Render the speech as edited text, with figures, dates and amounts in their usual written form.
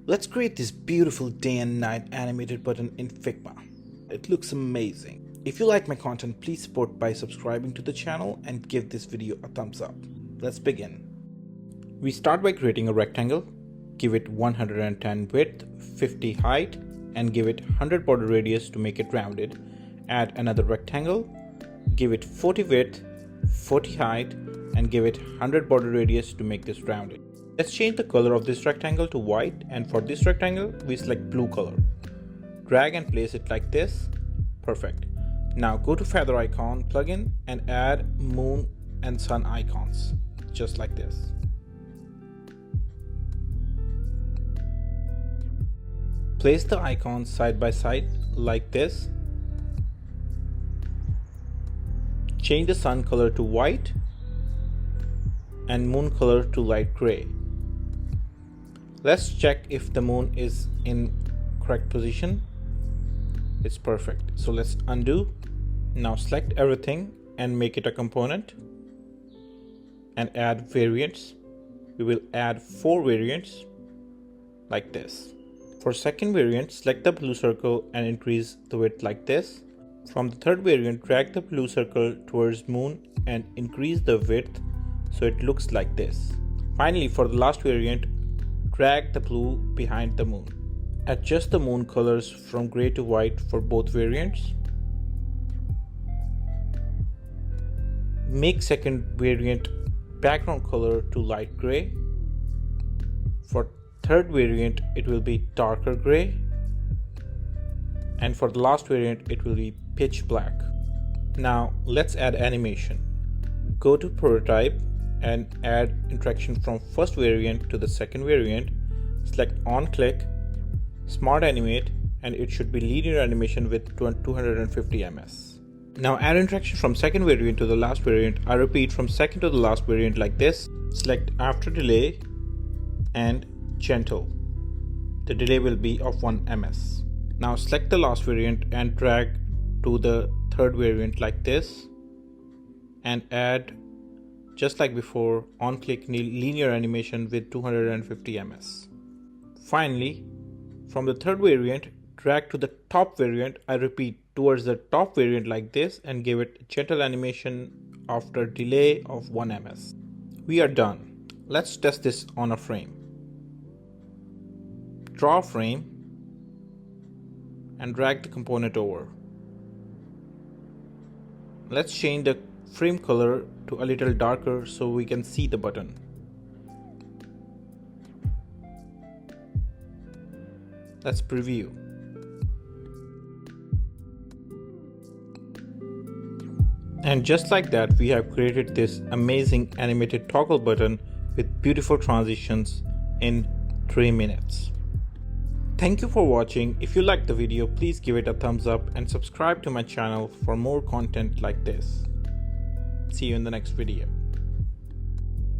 Let's create this beautiful day and night animated button in Figma. It looks amazing. If you like my content, please support by subscribing to the channel and give this video a thumbs up. Let's begin. We start by creating a rectangle. Give it 110 width, 50 height, and give it 100 border radius to make it rounded. Add another rectangle. Give it 40 width, 40 height, and give it 100 border radius to make this rounded. Let's change the color of this rectangle to white, and for this rectangle we select blue color. Drag and place it like this. Perfect. Now go to feather icon plugin and add moon and sun icons, just like this. Place the icons side by side like this. Change the sun color to white and moon color to light gray. Let's check if the moon is in correct position. It's perfect. So let's undo. Now select everything and make it a component and add variants. We will add 4 variants like this. For second variant, select the blue circle and increase the width like this. From the third variant, drag the blue circle towards moon and increase the width so it looks like this. Finally, for the last variant, drag the blue behind the moon. Adjust the moon colors from gray to white for both variants. Make second variant background color to light gray. For third variant, it will be darker gray. And for the last variant, it will be pitch black. Now let's add animation. Go to prototype and add interaction from first variant to the second variant. Select on click, smart animate, and it should be linear animation with 250 ms. Now add interaction from second variant to the last variant. I repeat, from second to the last variant like this. Select after delay and gentle. The delay will be of 1 ms. Now select the last variant and drag to the third variant like this and add, just like before, on click linear animation with 250 ms. Finally, from the third variant, drag to the top variant. I repeat, towards the top variant like this, and give it gentle animation after delay of 1 ms. We are done. Let's test this on a frame. Draw a frame and drag the component over. Let's change the frame color to a little darker so we can see the button. Let's preview. And just like that, we have created this amazing animated toggle button with beautiful transitions in 3 minutes. Thank you for watching. If you liked the video, please give it a thumbs up and subscribe to my channel for more content like this. See you in the next video.